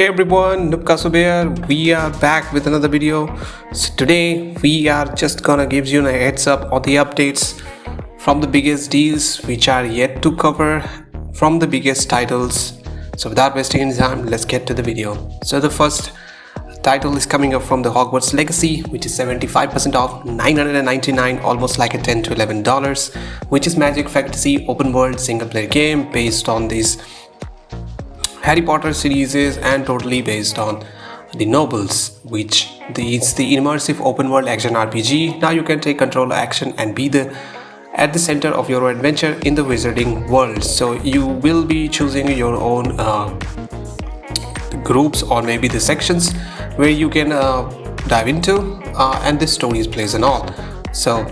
Hey everyone, Nupkaso here. We are back with another video. So today we are just gonna give you a heads up on the updates from the biggest deals which are yet to cover from the biggest titles. So without wasting any time, let's get to the video. So the first title is coming up from the Hogwarts Legacy, which is 75% off, $999, almost like a $10 to $11, which is magic fantasy open world single player game based on these Harry Potter series and totally based on the Nobles, which is the immersive open world action RPG. Now you can take control of action and be at the center of your adventure in the wizarding world. So you will be choosing your own groups or maybe the sections where you can dive into and the stories plays and all. So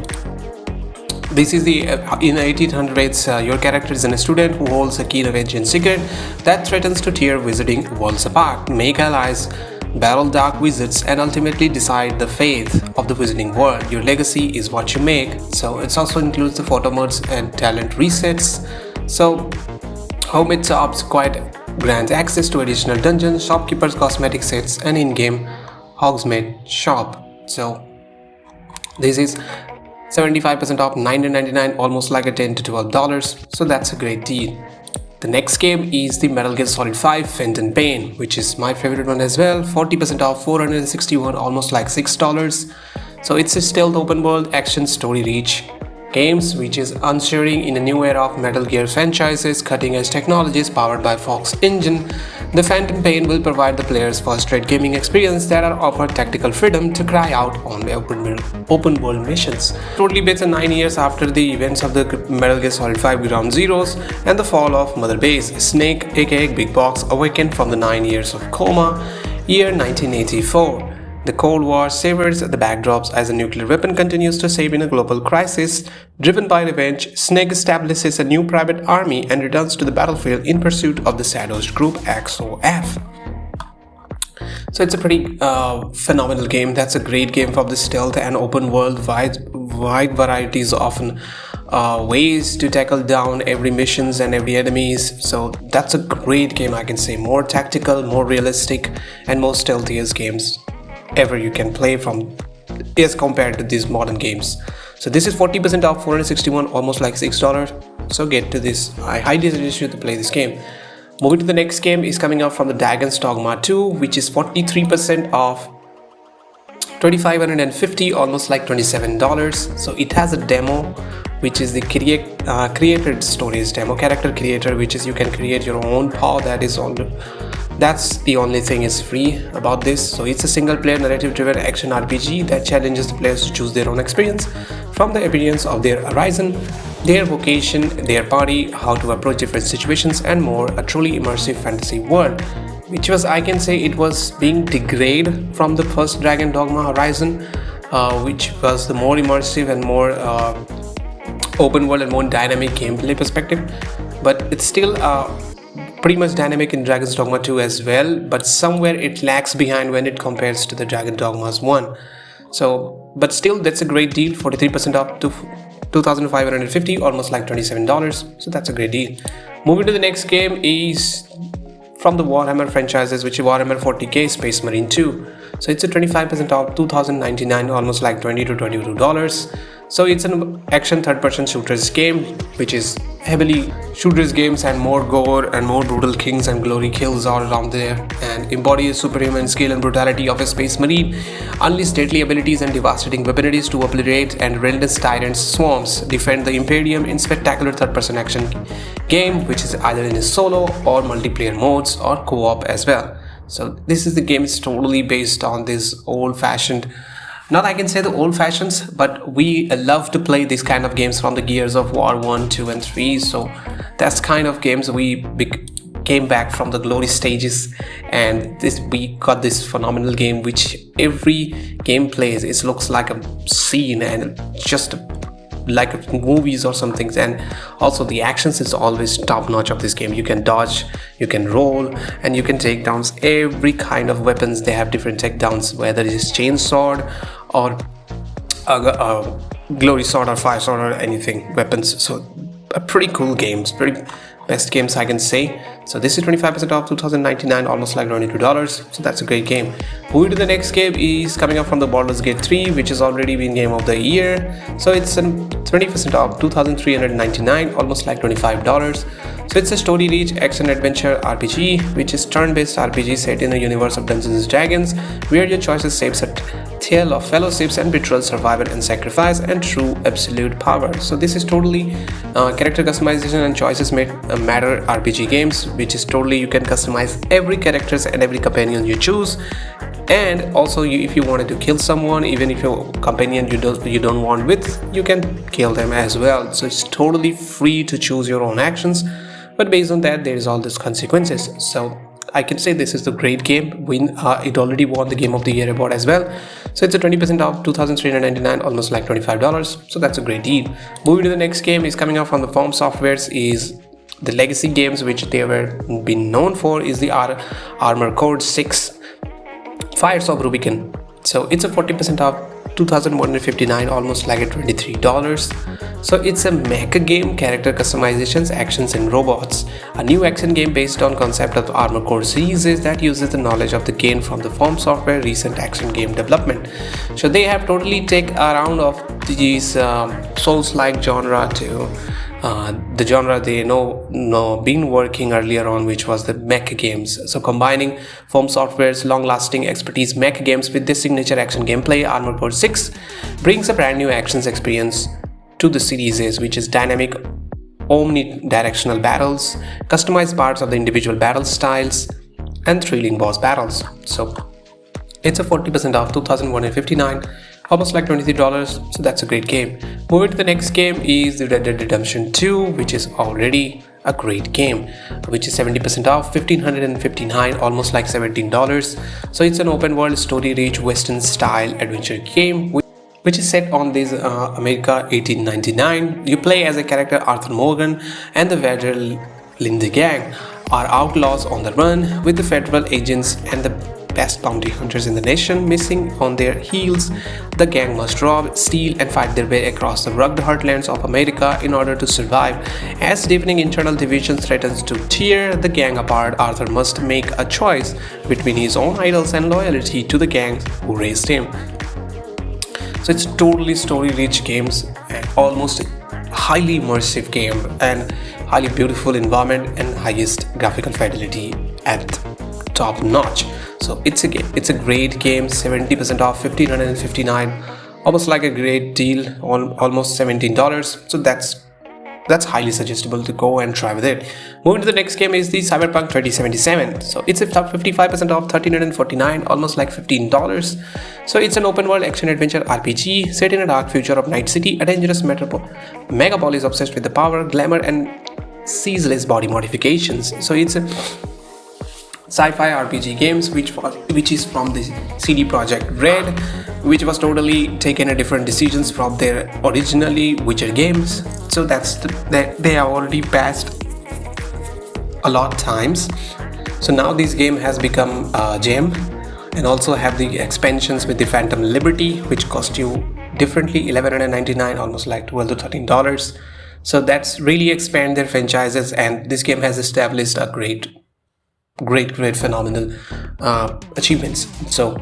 this is the in 1800s, your character is a student who holds a key revenge and secret that threatens to tear wizarding worlds apart, make allies, battle dark wizards, and ultimately decide the fate of the wizarding world. Your legacy is what you make. So it also includes the photo modes and talent resets. So homemade shops quite grants access to additional dungeons, shopkeepers, cosmetic sets, and in-game Hogsmeade shop. So this is 75% off, $9.99, almost like a $10 to $12. So that's a great deal. The next game is the Metal Gear Solid 5 Phantom Pain, which is my favorite one as well. 40% off, $461, almost like $6. So it's a stealth open world action story rich games which is ushering in a new era of Metal Gear franchises, cutting edge technologies powered by Fox Engine. The Phantom Pain will provide the players first-rate gaming experience that are offered tactical freedom to cry out on the open world missions. Totally based on 9 years after the events of the Metal Gear Solid 5 Ground Zeroes and the fall of Mother Base, Snake aka Big Box awakened from the 9 years of coma, year 1984. The Cold War savors the backdrops as a nuclear weapon continues to save in a global crisis. Driven by revenge, Snake establishes a new private army and returns to the battlefield in pursuit of the Shadows Group XOF. So it's a pretty phenomenal game. That's a great game for the stealth and open world, wide varieties of ways to tackle down every missions and every enemies. So that's a great game, I can say. More tactical, more realistic, and more stealthiest games ever you can play from as compared to these modern games. So this is 40% off, $461, almost like $6. So get to this. I highly suggest you to play this game. Moving to the next game is coming out from the Dragon's Dogma 2, which is 43% off, $2,550, almost like $27. So it has a demo, which is the created stories demo, character creator, which is you can create your own paw. That's the only thing is free about this. So it's a single player narrative driven action RPG that challenges the players to choose their own experience from the appearance of their horizon, their vocation, their party, how to approach different situations and more. A truly immersive fantasy world, which was, I can say, it was being degraded from the first Dragon Dogma Horizon, which was the more immersive and more open world and more dynamic gameplay perspective. But it's still pretty much dynamic in Dragon's Dogma 2 as well, but somewhere it lags behind when it compares to the Dragon Dogmas 1. So, but still, that's a great deal. 43% off to $2,550, almost like $27. So that's a great deal. Moving to the next game is from the Warhammer franchises, which is Warhammer 40k Space Marine 2. So it's a 25% off, $2,099, almost like $20 to $22. So it's an action third-person shooters game, which is heavily shooters games and more gore and more brutal kings and glory kills all around there, and embodies superhuman skill and brutality of a space marine, unleash deadly abilities and devastating weaponries to obliterate and relentless tyrants swarms, defend the Imperium in spectacular third-person action game, which is either in a solo or multiplayer modes or co-op as well. So this is the game is totally based on this old-fashioned, not I can say the old fashions, but we love to play these kind of games from the Gears of War 1, 2 and 3. So that's kind of games we came back from the glory stages, and we got this phenomenal game which every game plays, it looks like a scene and just like movies or something. And also the actions is always top notch of this game. You can dodge, you can roll, and you can take down every kind of weapons. They have different takedowns, whether it is chainsword or glory sword or fire sword or anything weapons. So a pretty cool games, pretty best games I can say. So this is 25% off, $2,099, almost like $22. So that's a great game. Moving to the next game is coming up from the Baldur's Gate 3, which has already been game of the year. So it's 20% off, $2,399, almost like $25. So it's a story-rich action-adventure RPG, which is turn-based RPG set in a universe of Dungeons & Dragons, where your choices shapes a tale of fellowships and betrayal, survival and sacrifice, and true absolute power. So this is totally character customization and choices matter RPG games, which is totally you can customize every characters and every companion you choose. And also if you wanted to kill someone, even if your companion you don't want with, you can kill them as well. So it's totally free to choose your own actions, but based on that there is all these consequences. So I can say this is a great game. It already won the Game of the Year award as well. So it's a 20% off, $2,399, almost like $25. So that's a great deal. Moving to the next game is coming out from the Form Softwares is the legacy games, which they were been known for is the Armor Core 6 Fires of Rubicon. So it's a 40% off, $2,159, almost like a $23. So it's a mecha game, character customizations, actions and robots. A new action game based on concept of the Armor Core series that uses the knowledge of the game from the Form Software recent action game development. So they have totally take around of these Souls-like genre to the genre they know been working earlier on, which was the Mech games. So combining Form Software's long-lasting expertise Mech games with this signature action gameplay, Armor Core 6 brings a brand new actions experience to the series, which is dynamic omnidirectional battles, customized parts of the individual battle styles, and thrilling boss battles. So it's a 40% off, $2,159, almost like $23. So that's a great game. Moving to the next game is the Red Dead Redemption 2, which is already a great game, which is 70% off, $1,559, almost like $17. So it's an open world story-rich western style adventure game which is set on this America 1899. You play as a character Arthur Morgan, and the Vader Linde gang are outlaws on the run, with the federal agents and the best bounty hunters in the nation missing on their heels. The gang must rob, steal and fight their way across the rugged heartlands of America in order to survive. As deepening internal division threatens to tear the gang apart, Arthur must make a choice between his own idols and loyalty to the gangs who raised him. So it's totally story-rich games and almost highly immersive game and highly beautiful environment and highest graphical fidelity at top notch. So it's a great game, 70% off, $1,559, almost like a great deal, almost $17. So that's highly suggestible to go and try with it. Moving to the next game is the Cyberpunk 2077. So it's a 55% off, $1,349, almost like $15. So it's an open world action adventure RPG set in a dark future of Night City, a dangerous megapolis obsessed with the power, glamour and ceaseless body modifications. So it's a sci-fi RPG games which is from the CD Projekt Red, which was totally taken a different decisions from their originally Witcher games. So they have already passed a lot of times. So now this game has become a gem, and also have the expansions with the Phantom Liberty, which cost you differently $1,199, almost like $12 to $13. So that's really expand their franchises, and this game has established a great phenomenal achievements. So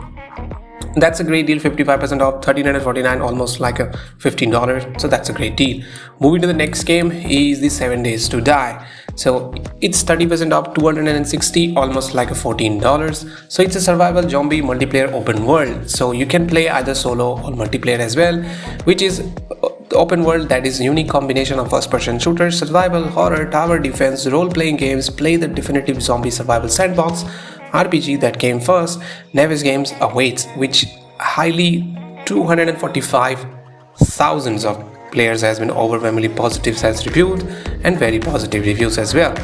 that's a great deal, 55% off, $1,349, almost like a $15. So that's a great deal. Moving to the next game is the 7 Days to Die. So it's 30% off, $260, almost like a $14. So it's a survival zombie multiplayer open world. So you can play either solo or multiplayer as well, which is the open world that is a unique combination of first-person shooters, survival, horror, tower defense, role-playing games. Play the definitive zombie survival sandbox RPG that came first. Nevis Games awaits, which highly 245,000 of players has been overwhelmingly positive as reviewed, and very positive reviews as well.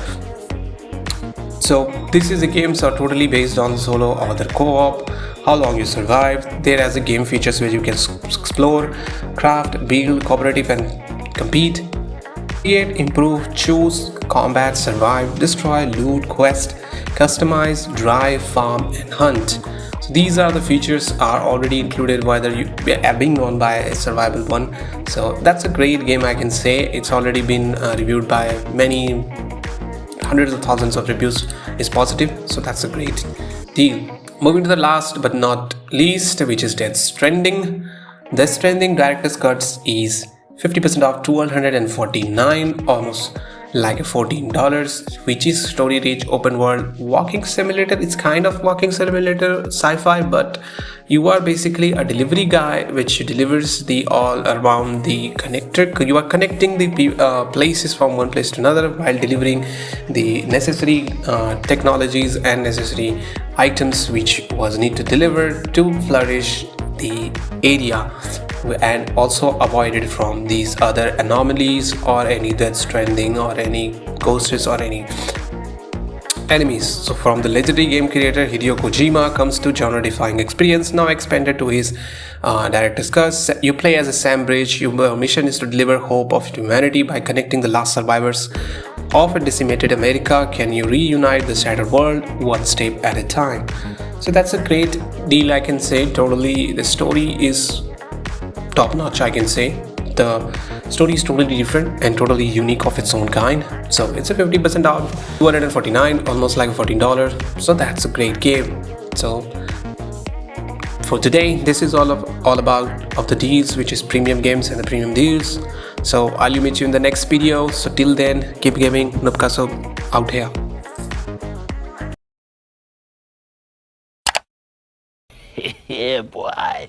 So this is the games are totally based on solo or the co-op, how long you survive. There has a game features where you can explore, craft, build, cooperative and compete, create, improve, choose, combat, survive, destroy, loot, quest, customize, drive, farm and hunt. So these are the features are already included, whether you are being known by a survival one. So that's a great game, I can say. It's already been reviewed by many hundreds of thousands of reviews is positive, so that's a great deal. Moving to the last but not least, which is Death Stranding. Death Stranding director's cuts is 50% off, 249, almost like a $14, which is story rich open world walking simulator. It's kind of walking simulator sci-fi, but you are basically a delivery guy which delivers the all around the connector. You are connecting the places from one place to another while delivering the necessary technologies and necessary items which was need to deliver to flourish the area and also avoided from these other anomalies or any Death Stranding or any ghosts or any enemies. So from the legendary game creator Hideo Kojima comes to genre-defying experience now expanded to his director's cut. You play as a Sam Bridge. Your mission is to deliver hope of humanity by connecting the last survivors of a decimated America. Can you reunite the shattered world one step at a time? So that's a great deal, I can say. Totally, the story is top notch, I can say. The story is totally different and totally unique of its own kind. So it's a 50% off, 249, almost like $14. So that's a great game. So for today, this is all about of the deals, which is premium games and the premium deals. So I'll meet you in the next video. So till then, keep gaming. Nupkaso out here. Yeah, boy.